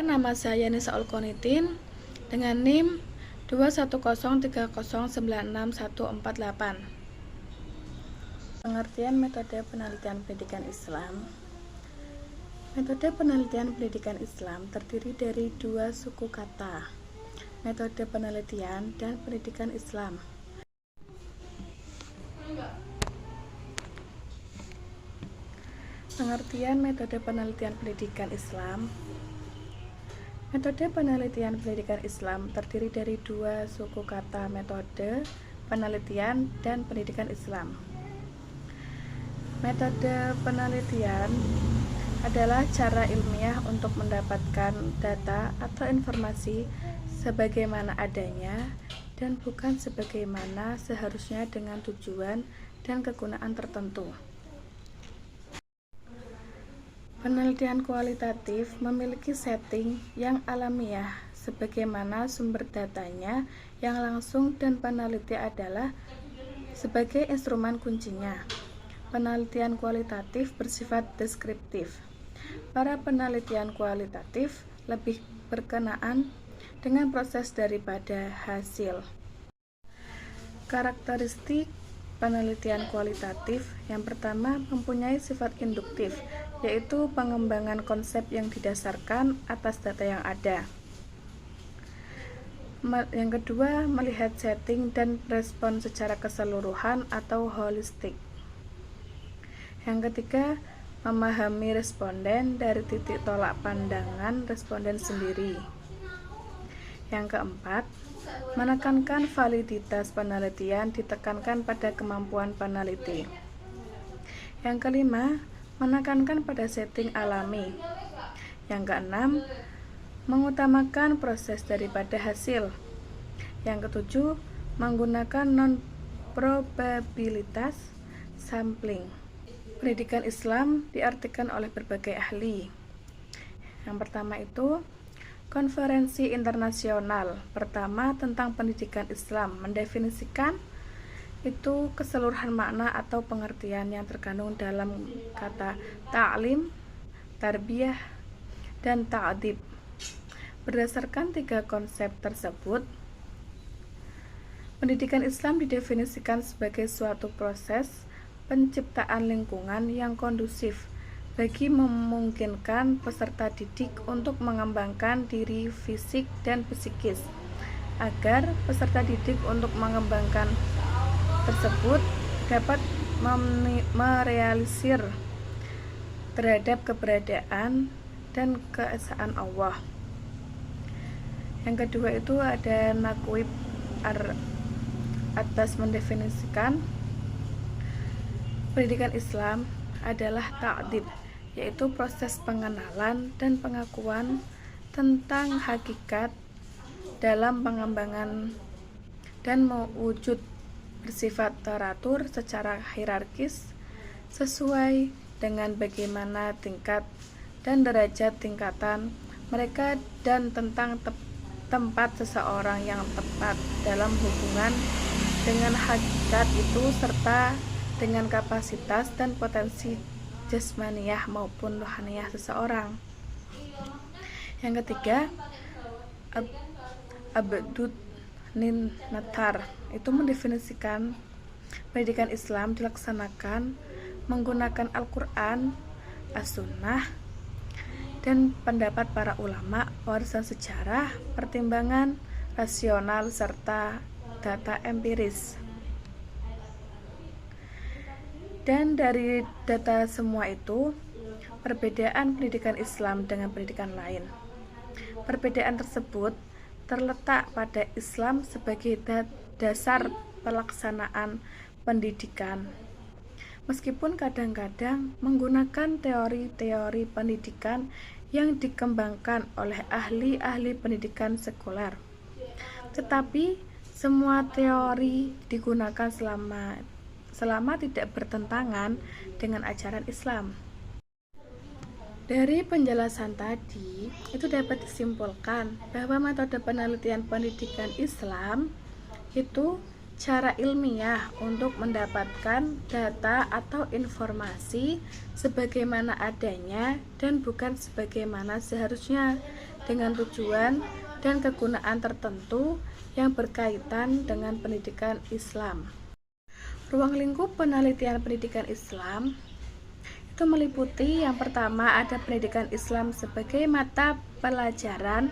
Nama saya Nisa Ulkonitin dengan NIM 21030966148. Pengertian metode penelitian pendidikan Islam. Metode penelitian pendidikan Islam terdiri dari dua suku kata, metode penelitian dan pendidikan Islam. Pengertian metode penelitian pendidikan Islam. Metode penelitian pendidikan Islam terdiri dari dua suku kata, metode penelitian dan pendidikan Islam. Metode penelitian adalah cara ilmiah untuk mendapatkan data atau informasi sebagaimana adanya dan bukan sebagaimana seharusnya dengan tujuan dan kegunaan tertentu. Penelitian kualitatif memiliki setting yang alamiah sebagaimana sumber datanya yang langsung dan peneliti adalah sebagai instrumen kuncinya. Penelitian kualitatif bersifat deskriptif. Para penelitian kualitatif lebih berkenaan dengan proses daripada hasil. Karakteristik penelitian kualitatif yang pertama mempunyai sifat induktif, yaitu pengembangan konsep yang didasarkan atas data yang ada. Yang kedua, melihat setting dan respon secara keseluruhan atau holistik. Yang ketiga, memahami responden dari titik tolak pandangan responden sendiri. Yang keempat, menekankan validitas penelitian ditekankan pada kemampuan peneliti. Yang kelima, menekankan pada setting alami. Yang keenam, mengutamakan proses daripada hasil. Yang ketujuh, menggunakan non-probabilitas sampling. Pendidikan Islam diartikan oleh berbagai ahli. Yang pertama itu konferensi internasional. Pertama, tentang pendidikan Islam, mendefinisikan itu keseluruhan makna atau pengertian yang terkandung dalam kata ta'lim, tarbiyah, dan ta'dib. Berdasarkan tiga konsep tersebut, pendidikan Islam didefinisikan sebagai suatu proses penciptaan lingkungan yang kondusif bagi memungkinkan peserta didik untuk mengembangkan diri fisik dan psikis, agar peserta didik untuk mengembangkan tersebut dapat merealisir terhadap keberadaan dan keesaan Allah. Yang kedua itu ada Naqib atas mendefinisikan pendidikan Islam adalah ta'dib, yaitu proses pengenalan dan pengakuan tentang hakikat dalam pengembangan dan mewujud bersifat teratur secara hierarkis sesuai dengan bagaimana tingkat dan derajat tingkatan mereka dan tentang tempat seseorang yang tepat dalam hubungan dengan hakikat itu serta dengan kapasitas dan potensi jasmaniyah maupun rohaniyah seseorang. Yang ketiga, Abdud Natar itu mendefinisikan pendidikan Islam dilaksanakan menggunakan Al-Quran, As-Sunnah, dan pendapat para ulama, warisan sejarah, pertimbangan rasional, serta data empiris. Dan dari data semua itu, perbedaan pendidikan Islam dengan pendidikan lain. Perbedaan tersebut terletak pada Islam sebagai dasar pelaksanaan pendidikan. Meskipun kadang-kadang menggunakan teori-teori pendidikan yang dikembangkan oleh ahli-ahli pendidikan sekuler, tetapi semua teori digunakan selama tidak bertentangan dengan ajaran Islam. Dari penjelasan tadi, itu dapat disimpulkan bahwa metode penelitian pendidikan Islam itu cara ilmiah untuk mendapatkan data atau informasi sebagaimana adanya dan bukan sebagaimana seharusnya dengan tujuan dan kegunaan tertentu yang berkaitan dengan pendidikan Islam. Ruang lingkup penelitian pendidikan Islam itu meliputi yang pertama ada pendidikan Islam sebagai mata pelajaran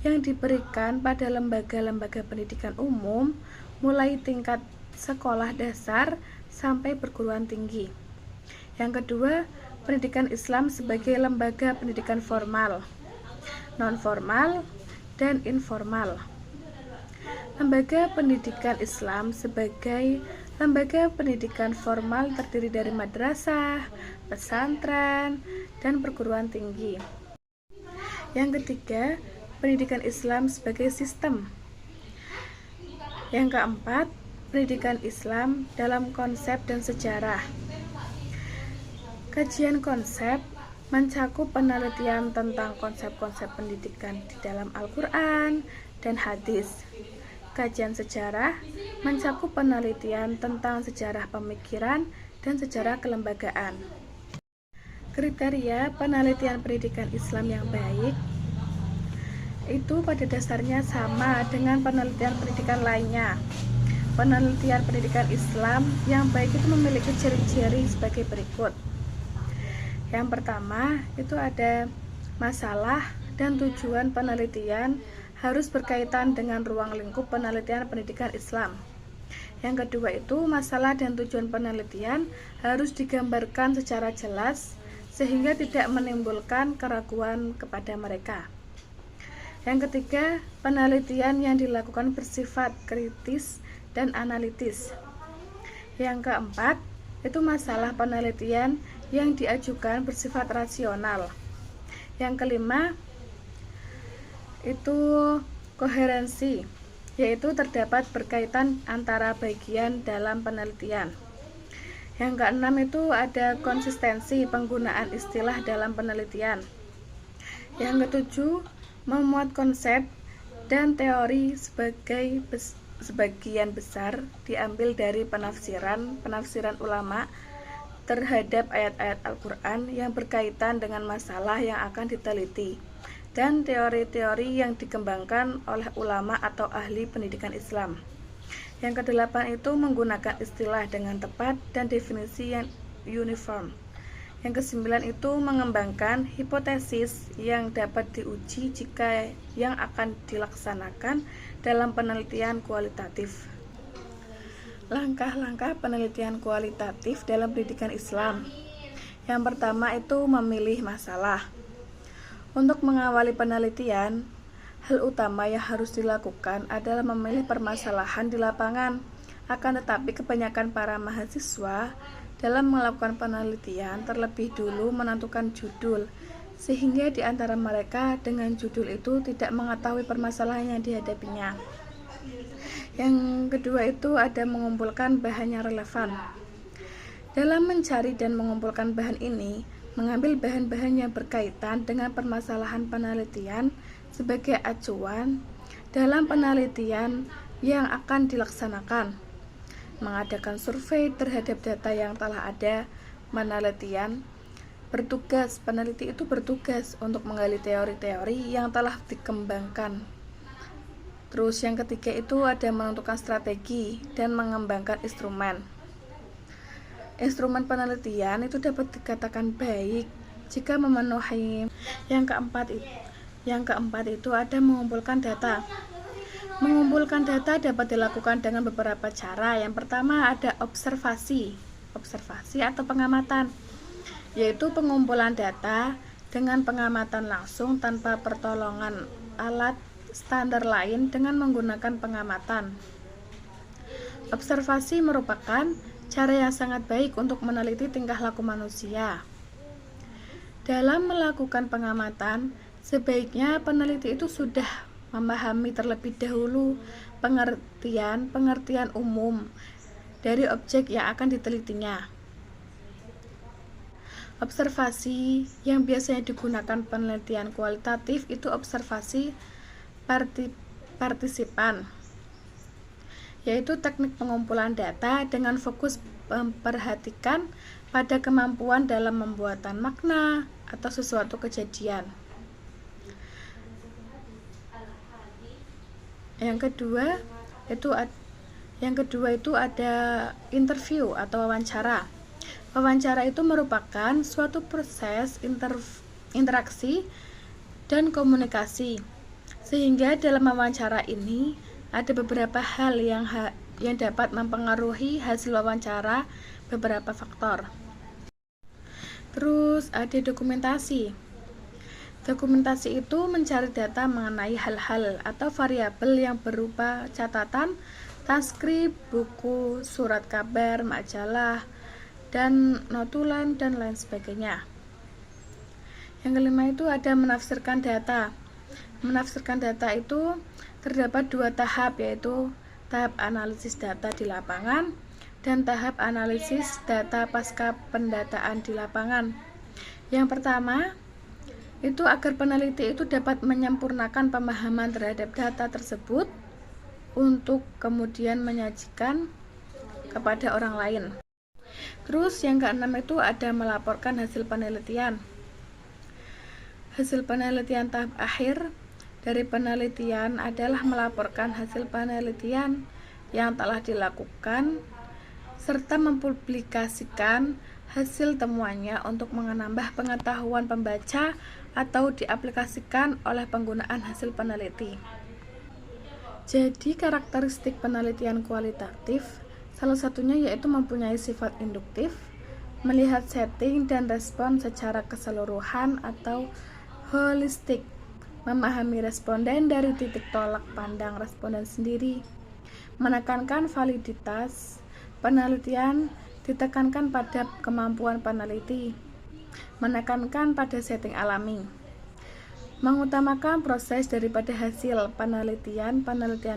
yang diberikan pada lembaga-lembaga pendidikan umum mulai tingkat sekolah dasar sampai perguruan tinggi. Yang kedua, pendidikan Islam sebagai lembaga pendidikan formal, non-formal, dan informal. Lembaga pendidikan Islam sebagai lembaga pendidikan formal terdiri dari madrasah, pesantren, dan perguruan tinggi. Yang ketiga, pendidikan Islam sebagai sistem. Yang keempat, pendidikan Islam dalam konsep dan sejarah. Kajian konsep mencakup penelitian tentang konsep-konsep pendidikan di dalam Al-Quran dan hadis. Kajian sejarah mencakup penelitian tentang sejarah pemikiran dan sejarah kelembagaan. Kriteria penelitian pendidikan Islam yang baik itu pada dasarnya sama dengan penelitian pendidikan lainnya. Penelitian pendidikan Islam yang baik itu memiliki ciri-ciri sebagai berikut. Yang pertama, itu ada masalah dan tujuan penelitian harus berkaitan dengan ruang lingkup penelitian pendidikan Islam. Yang kedua itu masalah dan tujuan penelitian harus digambarkan secara jelas sehingga tidak menimbulkan keraguan kepada mereka. Yang ketiga, penelitian yang dilakukan bersifat kritis dan analitis. Yang keempat, itu masalah penelitian yang diajukan bersifat rasional. Yang kelima, itu koherensi, yaitu terdapat berkaitan antara bagian dalam penelitian. Yang keenam itu ada konsistensi penggunaan istilah dalam penelitian. Yang ketujuh, memuat konsep dan teori sebagian besar diambil dari penafsiran ulama terhadap ayat-ayat Al-Quran yang berkaitan dengan masalah yang akan diteliti dan teori-teori yang dikembangkan oleh ulama atau ahli pendidikan Islam. Yang kedelapan itu menggunakan istilah dengan tepat dan definisi yang uniform. Yang kesembilan itu mengembangkan hipotesis yang dapat diuji jika yang akan dilaksanakan dalam penelitian kualitatif. Langkah-langkah penelitian kualitatif dalam pendidikan Islam. Yang pertama itu memilih masalah. Untuk mengawali penelitian, hal utama yang harus dilakukan adalah memilih permasalahan di lapangan. Akan tetapi kebanyakan para mahasiswa dalam melakukan penelitian terlebih dulu menentukan judul, sehingga di antara mereka dengan judul itu tidak mengetahui permasalahan yang dihadapinya. Yang kedua itu ada mengumpulkan bahan yang relevan. Dalam mencari dan mengumpulkan bahan ini, mengambil bahan-bahan yang berkaitan dengan permasalahan penelitian sebagai acuan dalam penelitian yang akan dilaksanakan. Mengadakan survei terhadap data yang telah ada. Peneliti itu bertugas untuk menggali teori-teori yang telah dikembangkan. Terus yang ketiga itu ada menentukan strategi dan mengembangkan instrumen. Instrumen penelitian itu dapat dikatakan baik jika memenuhi. Yang keempat itu ada mengumpulkan data. Mengumpulkan data dapat dilakukan dengan beberapa cara. Yang pertama ada observasi atau pengamatan, yaitu pengumpulan data dengan pengamatan langsung tanpa pertolongan alat standar lain dengan menggunakan pengamatan. Observasi merupakan cara yang sangat baik untuk meneliti tingkah laku manusia. Dalam melakukan pengamatan, sebaiknya peneliti itu sudah memahami terlebih dahulu pengertian umum dari objek yang akan ditelitinya. Observasi yang biasanya digunakan penelitian kualitatif itu observasi partisipan, yaitu teknik pengumpulan data dengan fokus memperhatikan pada kemampuan dalam membuatan makna atau sesuatu kejadian. Yang kedua itu ada interview atau wawancara. Wawancara itu merupakan suatu proses interaksi dan komunikasi, sehingga dalam wawancara ini ada beberapa hal yang dapat mempengaruhi hasil wawancara, beberapa faktor. Terus ada dokumentasi. Dokumentasi itu mencari data mengenai hal-hal atau variabel yang berupa catatan, transkrip, buku, surat kabar, majalah, dan notulen, dan lain sebagainya. Yang kelima itu ada menafsirkan data. Menafsirkan data itu terdapat dua tahap, yaitu tahap analisis data di lapangan dan tahap analisis data pasca pendataan di lapangan. Yang pertama itu agar peneliti itu dapat menyempurnakan pemahaman terhadap data tersebut untuk kemudian menyajikan kepada orang lain. Terus yang keenam itu ada melaporkan hasil penelitian. Hasil penelitian tahap akhir dari penelitian adalah melaporkan hasil penelitian yang telah dilakukan serta mempublikasikan hasil temuannya untuk menambah pengetahuan pembaca atau diaplikasikan oleh penggunaan hasil peneliti. Jadi karakteristik penelitian kualitatif salah satunya yaitu mempunyai sifat induktif, melihat setting dan respon secara keseluruhan atau holistik, memahami responden dari titik tolak pandang responden sendiri, menekankan validitas penelitian, ditekankan pada kemampuan peneliti, menekankan pada setting alami, mengutamakan proses daripada hasil penelitian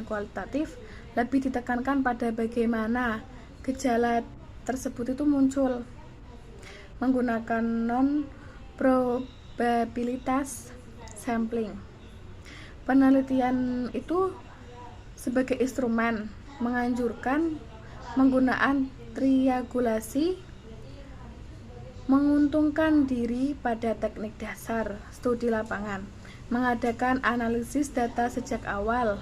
kualitatif, lebih ditekankan pada bagaimana gejala tersebut itu muncul, menggunakan non-probabilitas sampling. Penelitian itu sebagai instrumen menganjurkan penggunaan triangulasi, menguntungkan diri pada teknik dasar studi lapangan, mengadakan analisis data sejak awal.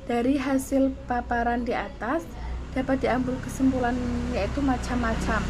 Dari hasil paparan di atas dapat diambil kesimpulan yaitu macam-macam.